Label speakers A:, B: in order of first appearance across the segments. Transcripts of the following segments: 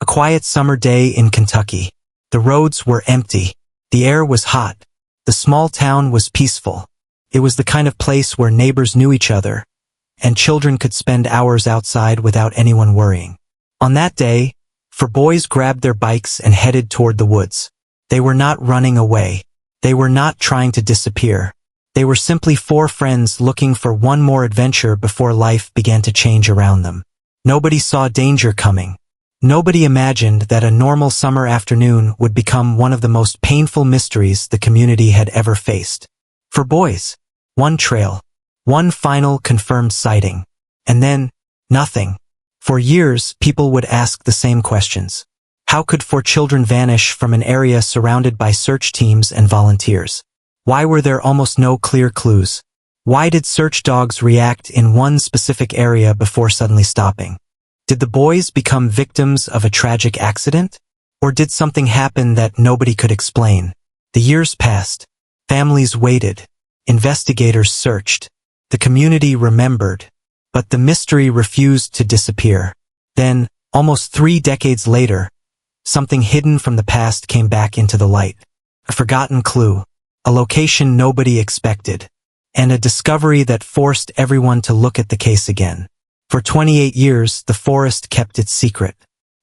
A: quiet summer day in Kentucky. The roads were empty. The air was hot. The small town was peaceful. It was the kind of place where neighbors knew each other, and children could spend hours outside without anyone worrying. On that day, 4 boys grabbed their bikes and headed toward the woods. They were not running away. They were not trying to disappear. They were simply 4 friends looking for one more adventure before life began to change around them. Nobody saw danger coming. Nobody imagined that a normal summer afternoon would become one of the most painful mysteries the community had ever faced. 4 boys, 1 trail, 1 final confirmed sighting, and then nothing. For years, people would ask the same questions. How could 4 children vanish from an area surrounded by search teams and volunteers? Why were there almost no clear clues? Why did search dogs react in one specific area before suddenly stopping? Did the boys become victims of a tragic accident? Or did something happen that nobody could explain? The years passed. Families waited. Investigators searched. The community remembered. But the mystery refused to disappear. Then, almost 3 decades later, something hidden from the past came back into the light. A forgotten clue. A location nobody expected. And a discovery that forced everyone to look at the case again. For 28 years, the forest kept its secret.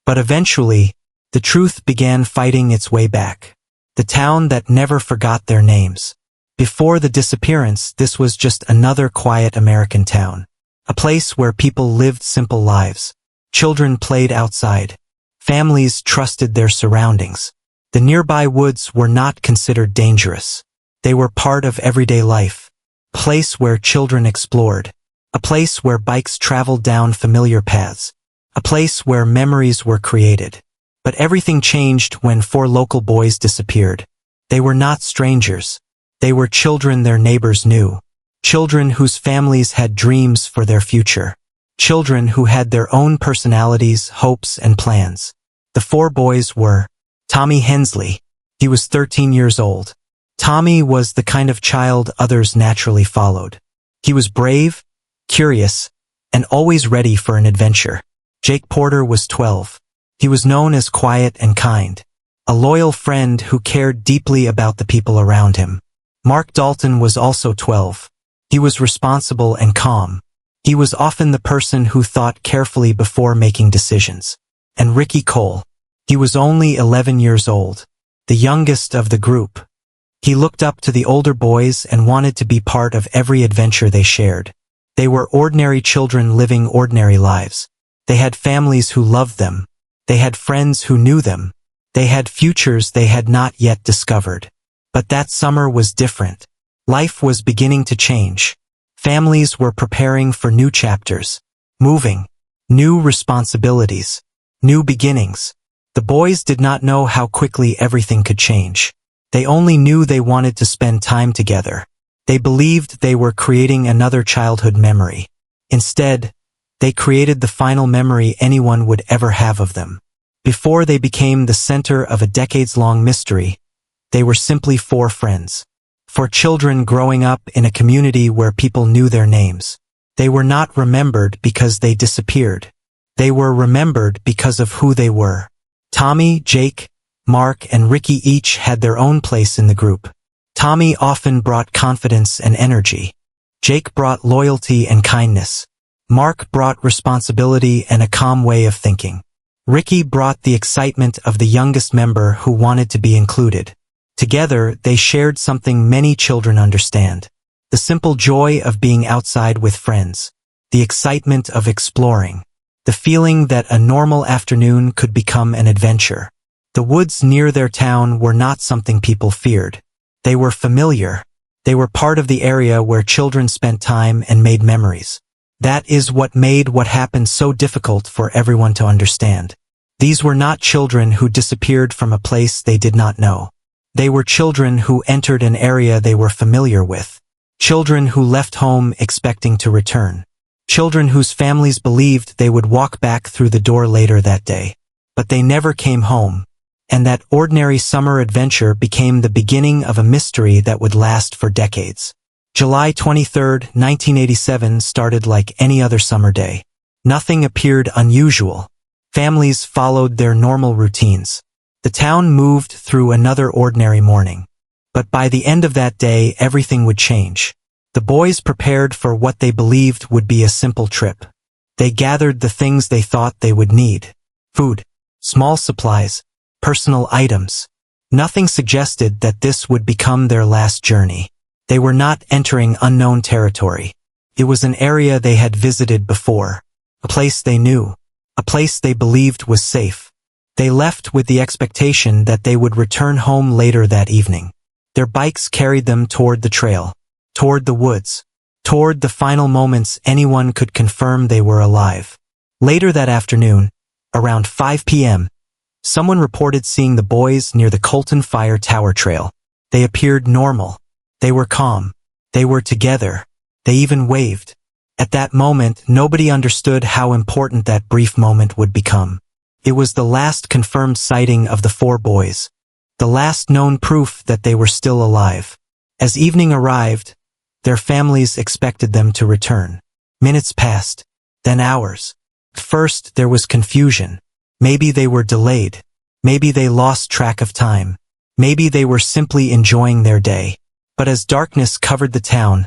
A: But eventually, the truth began fighting its way back. The town that never forgot their names. Before the disappearance, this was just another quiet American town. A place where people lived simple lives. Children played outside. Families trusted their surroundings. The nearby woods were not considered dangerous. They were part of everyday life. A place where children explored. A place where bikes traveled down familiar paths. A place where memories were created. But everything changed when 4 local boys disappeared. They were not strangers. They were children their neighbors knew. Children whose families had dreams for their future. Children who had their own personalities, hopes, and plans. The 4 boys were Tommy Hensley. He was 13 years old. Tommy was the kind of child others naturally followed. He was brave, curious, and always ready for an adventure. Jake Porter was 12. He was known as quiet and kind. A loyal friend who cared deeply about the people around him. Mark Dalton was also 12. He was responsible and calm. He was often the person who thought carefully before making decisions. And Ricky Cole. He was only 11 years old. The youngest of the group. He looked up to the older boys and wanted to be part of every adventure they shared. They were ordinary children living ordinary lives. They had families who loved them. They had friends who knew them. They had futures they had not yet discovered. But that summer was different. Life was beginning to change. Families were preparing for new chapters. Moving. New responsibilities. New beginnings. The boys did not know how quickly everything could change. They only knew they wanted to spend time together. They believed they were creating another childhood memory. Instead, they created the final memory anyone would ever have of them. Before they became the center of a decades-long mystery, they were simply 4 friends. 4 children growing up in a community where people knew their names. They were not remembered because they disappeared. They were remembered because of who they were. Tommy, Jake, Mark, and Ricky each had their own place in the group. Tommy often brought confidence and energy. Jake brought loyalty and kindness. Mark brought responsibility and a calm way of thinking. Ricky brought the excitement of the youngest member who wanted to be included. Together, they shared something many children understand. The simple joy of being outside with friends. The excitement of exploring. The feeling that a normal afternoon could become an adventure. The woods near their town were not something people feared. They were familiar. They were part of the area where children spent time and made memories. That is what made what happened so difficult for everyone to understand. These were not children who disappeared from a place they did not know. They were children who entered an area they were familiar with. Children who left home expecting to return. Children whose families believed they would walk back through the door later that day. But they never came home. And that ordinary summer adventure became the beginning of a mystery that would last for decades. July 23, 1987 started like any other summer day. Nothing appeared unusual. Families followed their normal routines. The town moved through another ordinary morning. But by the end of that day, everything would change. The boys prepared for what they believed would be a simple trip. They gathered the things they thought they would need: food, small supplies, personal items. Nothing suggested that this would become their last journey. They were not entering unknown territory. It was an area they had visited before, a place they knew, a place they believed was safe. They left with the expectation that they would return home later that evening. Their bikes carried them toward the trail, toward the woods, toward the final moments anyone could confirm they were alive. Later that afternoon, around 5 p.m., someone reported seeing the boys near the Colton Fire Tower trail. They appeared normal. They were calm. They were together. They even waved. At that moment, nobody understood how important that brief moment would become. It was the last confirmed sighting of the four boys, the last known proof that they were still alive. As evening arrived, their families expected them to return. Minutes passed, then hours. At first, there was confusion. Maybe they were delayed. Maybe they lost track of time. Maybe they were simply enjoying their day. But as darkness covered the town,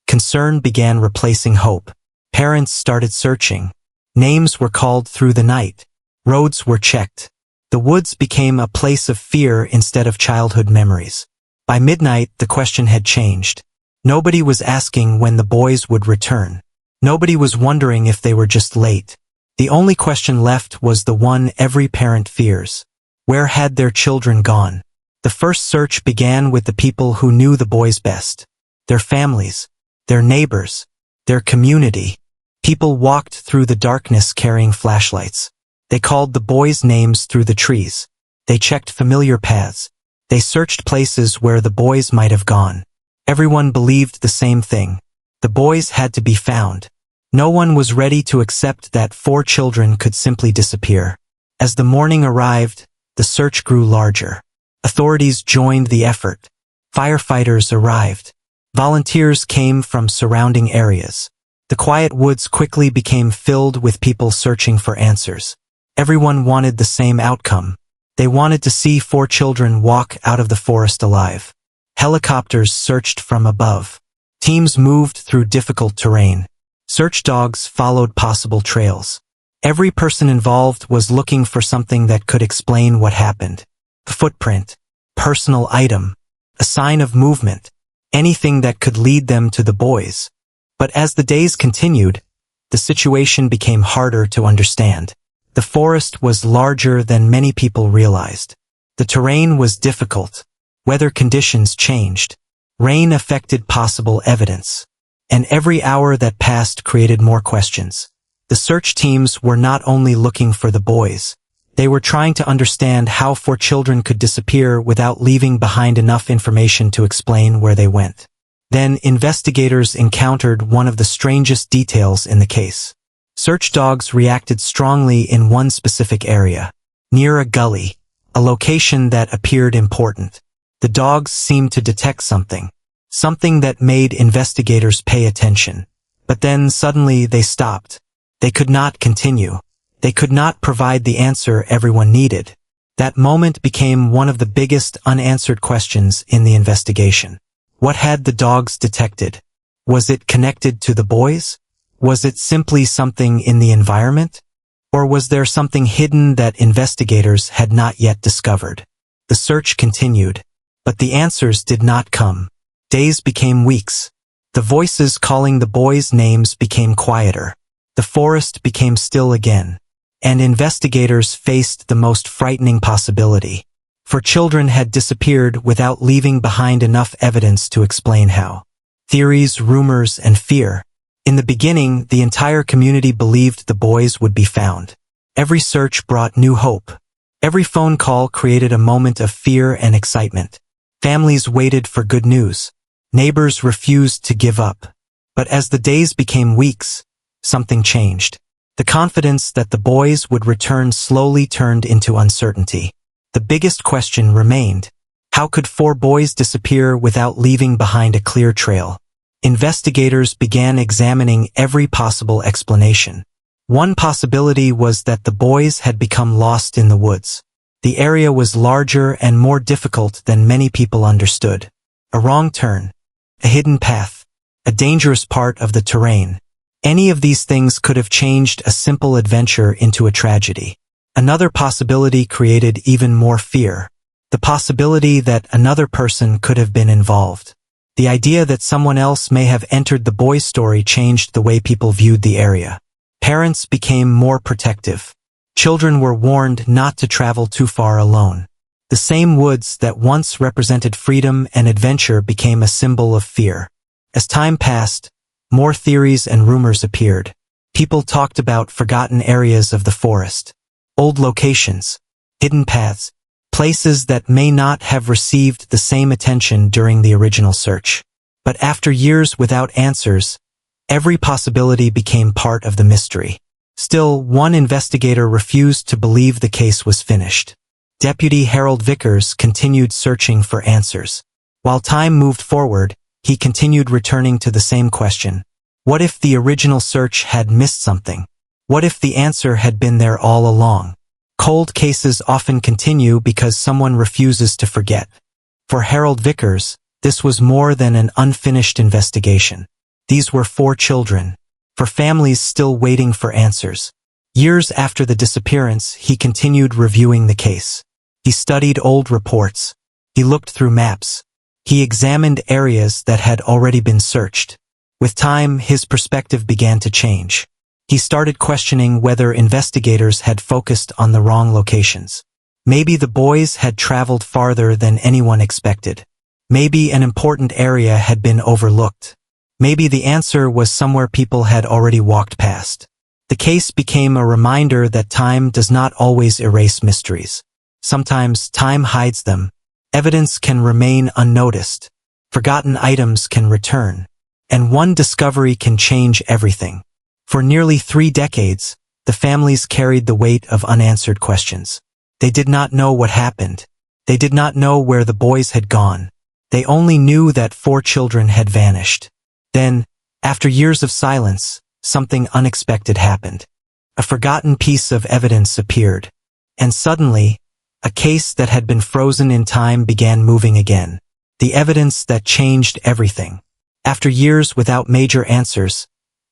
A: concern began replacing hope. Parents started searching. Names were called through the night. Roads were checked. The woods became a place of fear instead of childhood memories. By midnight, the question had changed. Nobody was asking when the boys would return. Nobody was wondering if they were just late. The only question left was the one every parent fears. Where had their children gone? The first search began with the people who knew the boys best. Their families, their neighbors, their community. People walked through the darkness carrying flashlights. They called the boys names through the trees. They checked familiar paths. They searched places where the boys might have gone. Everyone believed the same thing. The boys had to be found. No one was ready to accept that 4 children could simply disappear. As the morning arrived, the search grew larger. Authorities joined the effort. Firefighters arrived. Volunteers came from surrounding areas. The quiet woods quickly became filled with people searching for answers. Everyone wanted the same outcome. They wanted to see 4 children walk out of the forest alive. Helicopters searched from above. Teams moved through difficult terrain. Search dogs followed possible trails. Every person involved was looking for something that could explain what happened. A footprint, personal item, a sign of movement, anything that could lead them to the boys. But as the days continued, the situation became harder to understand. The forest was larger than many people realized. The terrain was difficult. Weather conditions changed. Rain affected possible evidence. And every hour that passed created more questions. The search teams were not only looking for the boys. They were trying to understand how 4 children could disappear without leaving behind enough information to explain where they went. Then investigators encountered one of the strangest details in the case. Search dogs reacted strongly in one specific area, near a gully, a location that appeared important. The dogs seemed to detect something that made investigators pay attention. But then suddenly they stopped. They could not continue. They could not provide the answer everyone needed. That moment became one of the biggest unanswered questions in the investigation. What had the dogs detected? Was it connected to the boys? Was it simply something in the environment? Or was there something hidden that investigators had not yet discovered? The search continued, but the answers did not come. Days became weeks. The voices calling the boys' names became quieter. The forest became still again. And investigators faced the most frightening possibility. 4 children had disappeared without leaving behind enough evidence to explain how. Theories, rumors, and fear. In the beginning, the entire community believed the boys would be found. Every search brought new hope. Every phone call created a moment of fear and excitement. Families waited for good news. Neighbors refused to give up. But as the days became weeks, something changed. The confidence that the boys would return slowly turned into uncertainty. The biggest question remained. How could 4 boys disappear without leaving behind a clear trail? Investigators began examining every possible explanation. One possibility was that the boys had become lost in the woods. The area was larger and more difficult than many people understood. A wrong turn, a hidden path, a dangerous part of the terrain. Any of these things could have changed a simple adventure into a tragedy. Another possibility created even more fear. The possibility that another person could have been involved. The idea that someone else may have entered the boys' story changed the way people viewed the area. Parents became more protective. Children were warned not to travel too far alone. The same woods that once represented freedom and adventure became a symbol of fear. As time passed, more theories and rumors appeared. People talked about forgotten areas of the forest, old locations, hidden paths, places that may not have received the same attention during the original search. But after years without answers, every possibility became part of the mystery. Still, one investigator refused to believe the case was finished. Deputy Harold Vickers continued searching for answers. While time moved forward, he continued returning to the same question. What if the original search had missed something? What if the answer had been there all along? Cold cases often continue because someone refuses to forget. For Harold Vickers, this was more than an unfinished investigation. These were 4 children, for families still waiting for answers. Years after the disappearance, he continued reviewing the case. He studied old reports. He looked through maps. He examined areas that had already been searched. With time, his perspective began to change. He started questioning whether investigators had focused on the wrong locations. Maybe the boys had traveled farther than anyone expected. Maybe an important area had been overlooked. Maybe the answer was somewhere people had already walked past. The case became a reminder that time does not always erase mysteries. Sometimes time hides them. Evidence can remain unnoticed. Forgotten items can return. And one discovery can change everything. For nearly 3 decades, the families carried the weight of unanswered questions. They did not know what happened. They did not know where the boys had gone. They only knew that 4 children had vanished. Then, after years of silence, something unexpected happened. A forgotten piece of evidence appeared. And suddenly, a case that had been frozen in time began moving again. The evidence that changed everything. After years without major answers,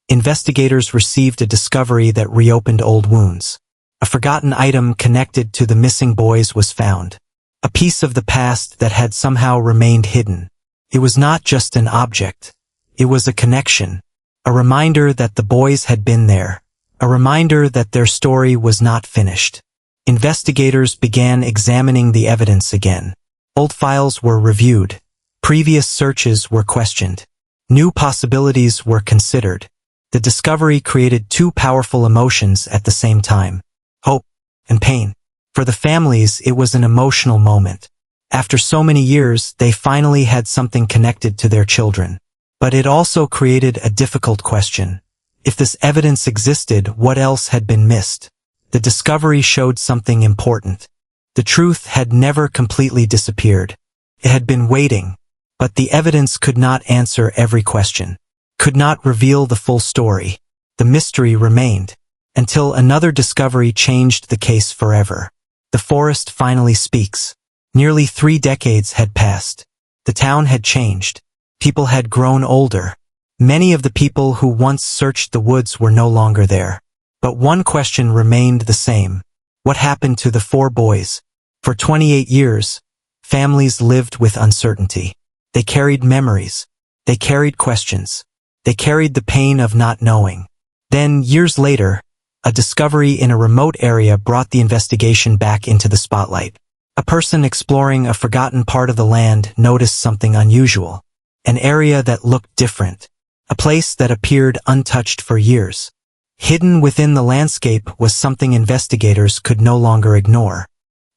A: investigators received a discovery that reopened old wounds. A forgotten item connected to the missing boys was found. A piece of the past that had somehow remained hidden. It was not just an object. It was a connection. A reminder that the boys had been there. A reminder that their story was not finished. Investigators began examining the evidence again. Old files were reviewed. Previous searches were questioned. New possibilities were considered. The discovery created 2 powerful emotions at the same time. Hope and pain. For the families, it was an emotional moment. After so many years, they finally had something connected to their children. But it also created a difficult question. If this evidence existed, what else had been missed? The discovery showed something important. The truth had never completely disappeared. It had been waiting, but the evidence could not answer every question. Could not reveal the full story. The mystery remained, until another discovery changed the case forever. The forest finally speaks. Nearly 3 decades had passed. The town had changed. People had grown older. Many of the people who once searched the woods were no longer there. But one question remained the same. What happened to the 4 boys? For 28 years, families lived with uncertainty. They carried memories. They carried questions. They carried the pain of not knowing. Then, years later, a discovery in a remote area brought the investigation back into the spotlight. A person exploring a forgotten part of the land noticed something unusual. An area that looked different. A place that appeared untouched for years. Hidden within the landscape was something investigators could no longer ignore.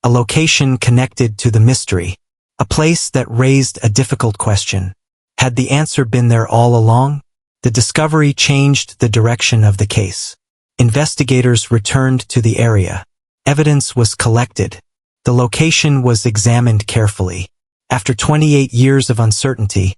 A: A location connected to the mystery. A place that raised a difficult question. Had the answer been there all along? The discovery changed the direction of the case. Investigators returned to the area. Evidence was collected. The location was examined carefully. After 28 years of uncertainty,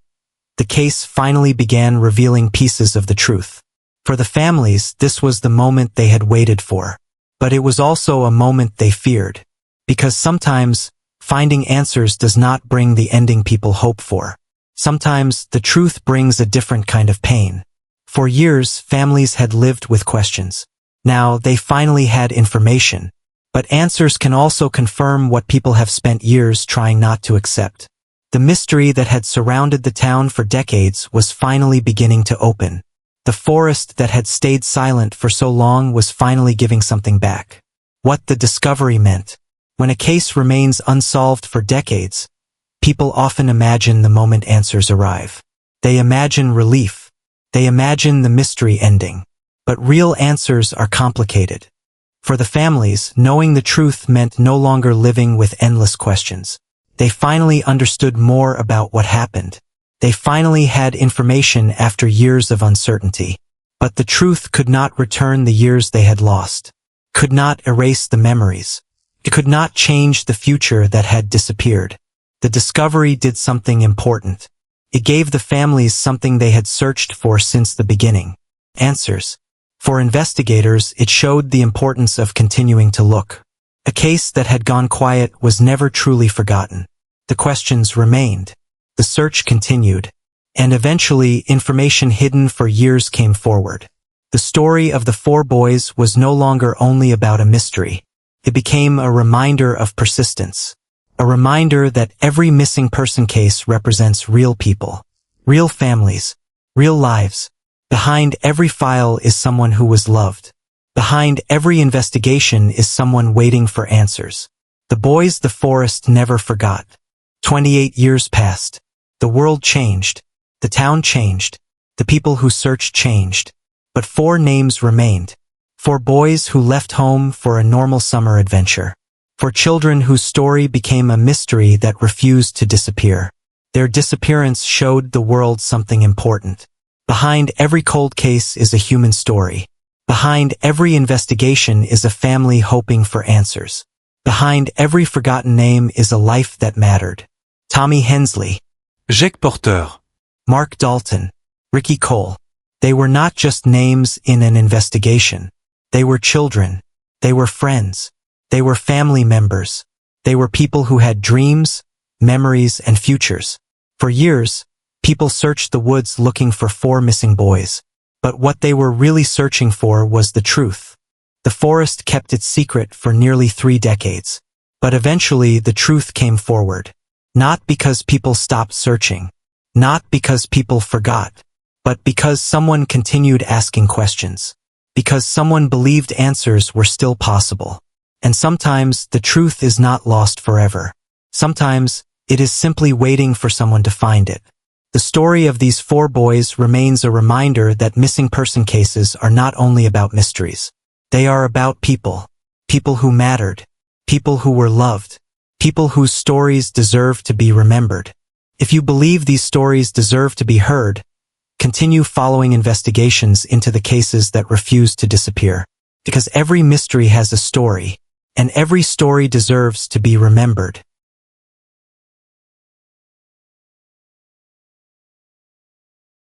A: the case finally began revealing pieces of the truth. For the families, this was the moment they had waited for. But it was also a moment they feared. Because sometimes, finding answers does not bring the ending people hope for. Sometimes, the truth brings a different kind of pain. For years, families had lived with questions. Now, they finally had information. But answers can also confirm what people have spent years trying not to accept. The mystery that had surrounded the town for decades was finally beginning to open. The forest that had stayed silent for so long was finally giving something back. What the discovery meant. When a case remains unsolved for decades, people often imagine the moment answers arrive. They imagine relief. They imagine the mystery ending. But real answers are complicated. For the families, knowing the truth meant no longer living with endless questions. They finally understood more about what happened. They finally had information after years of uncertainty. But the truth could not return the years they had lost. Could not erase the memories. It could not change the future that had disappeared. The discovery did something important. It gave the families something they had searched for since the beginning. Answers. For investigators, it showed the importance of continuing to look. A case that had gone quiet was never truly forgotten. The questions remained. The search continued. And eventually, information hidden for years came forward. The story of the four boys was no longer only about a mystery. It became a reminder of persistence. A reminder that every missing person case represents real people. Real families. Real lives. Behind every file is someone who was loved. Behind every investigation is someone waiting for answers. The boys the forest never forgot. 28 years passed. The world changed. The town changed. The people who searched changed. But four names remained. For boys who left home for a normal summer adventure. For children whose story became a mystery that refused to disappear. Their disappearance showed the world something important. Behind every cold case is a human story. Behind every investigation is a family hoping for answers. Behind every forgotten name is a life that mattered. Tommy Hensley.
B: Jake Porter.
A: Mark Dalton. Ricky Cole. They were not just names in an investigation. They were children. They were friends. They were family members. They were people who had dreams, memories, and futures. For years, people searched the woods looking for four missing boys. But what they were really searching for was the truth. The forest kept its secret for nearly 3 decades. But eventually the truth came forward. Not because people stopped searching. Not because people forgot. But because someone continued asking questions. Because someone believed answers were still possible. And sometimes the truth is not lost forever. Sometimes it is simply waiting for someone to find it. The story of these four boys remains a reminder that missing person cases are not only about mysteries. They are about people. People who mattered. People who were loved. People whose stories deserve to be remembered. If you believe these stories deserve to be heard, continue following investigations into the cases that refuse to disappear. Because every mystery has a story, and every story deserves to be remembered.